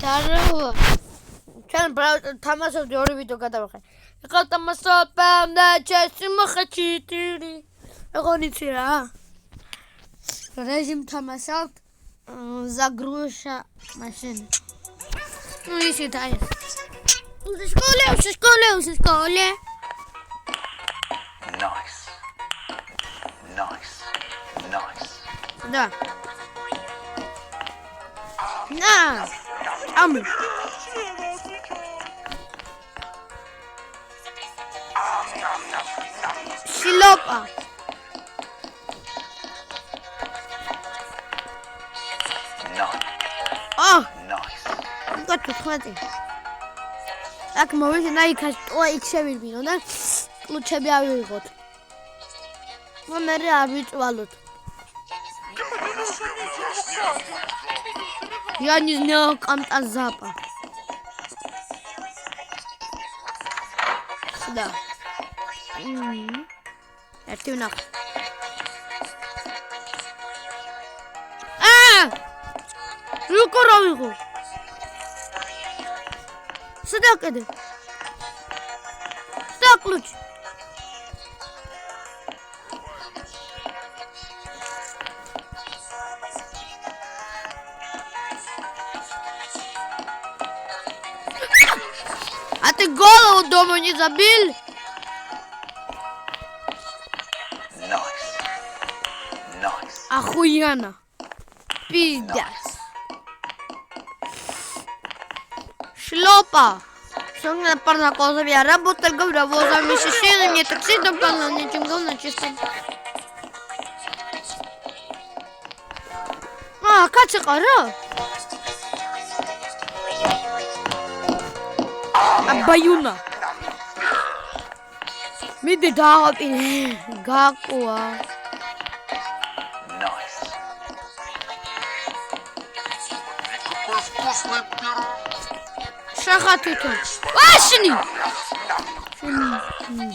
Tarava. Ჩვენ თამაშობდი ორი ვიდეო გადავახე. ეხლა თამაშობ და ჩესი მოხაჩიტირი. ეგონი იცი რა. რეჟიმ თამაშობ ზაგრუშა მაშინ. Ну ისეთ აი. უსკოლე. Nice. Да. На. Ам. Шилопа. Nice. Готов, хватит. Так, мы наикаш, ой, იქშევირბინო და კლუჩები ავიღოთ. მე არ ვიწვალოთ. Я не знаю, там запах. Сюда. Это у нас. Ну, корову. Сюда кидай. Сюда ключ. А ты голову дома не забил? Nice. Охуенно. Пиздец. Шлопа. Сегодня парна коза я работал, говорю, возами шишины, мне такси добавил, ничем говно чисто. Кача кара. Абаюна. Миди дагапи. Гакуа. Nice. Какой вкусный пирог! Шахатуто. Вашни.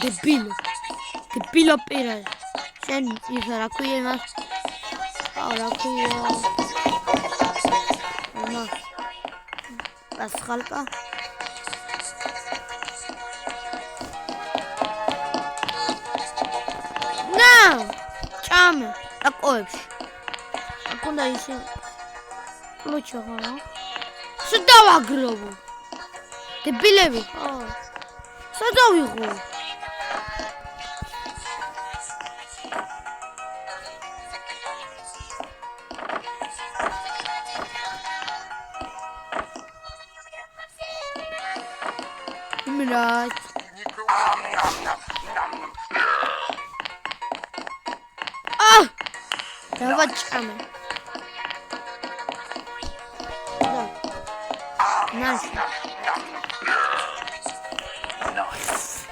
Дебило пирог. Шен изракуе нас. Аракуе. Ама. Пасхалка. На! Чаме. Такое. А куда еще? Лучше, ага. Сюда в агрову. Ты билеви. Сюда в его. Умирать. Давай чаме. Да. Nice. Nice.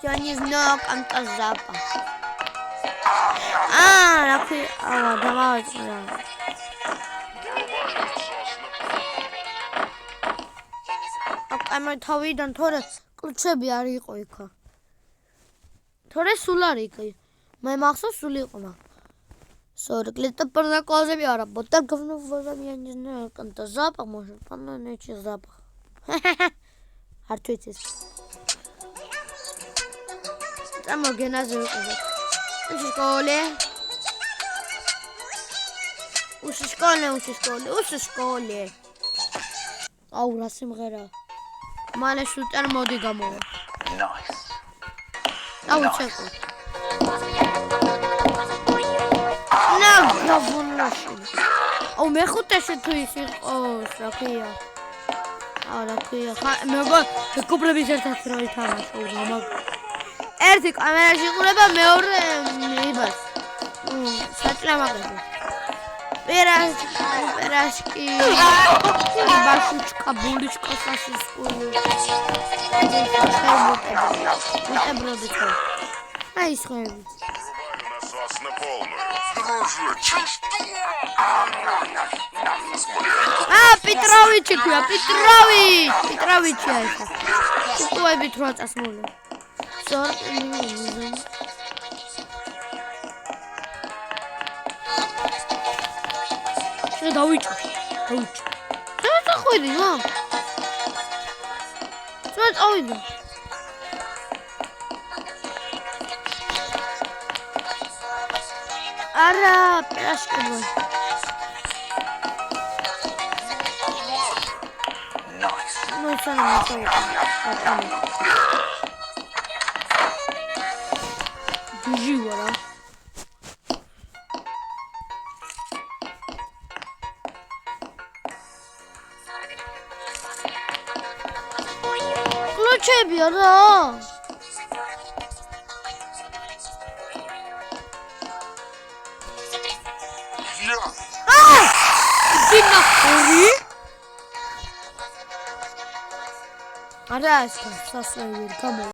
Я не знаю, как там запах. Давай. Ама თავიდან თორე კლუჩები არ იყო იქა. თორე სულ არ იყო. მე მახსოვს სულ იყო მაგ. 40 лет парнокозами работал, говно возами, я не знаю, как-то запах, может, по-моему, запах. Артуйтесь. Там гимназию ходит. У школе. Ау, რა სიმღერა. მალე შუტერ მოდი გამოვა. Nice. აუ ჩეკო. ნა, გაბუნაში. აუ მეხუთეში თუ ის იყოს, რა ქვია. რა ქვია. მე კუპლების ერთად რო ითამაშო, მაგ. ერთი კამერაში ყურება, მეორე იბას. საჭლამაგები. Пирожки. Башучка, булочка, сосиску. Бутербродики. Ай, сховать. Насос на полную. Дружочек. Петровичек, Петрович. Петрович, это. Какой Петрович осмолил? დავიჭო. რა ხვიდი, მამ? რა წავიდა? არა, პერაშკები. Nice. Бежи, вора. Ключები არა. Я! Დინა ხური? არა ეს სასწაული გამო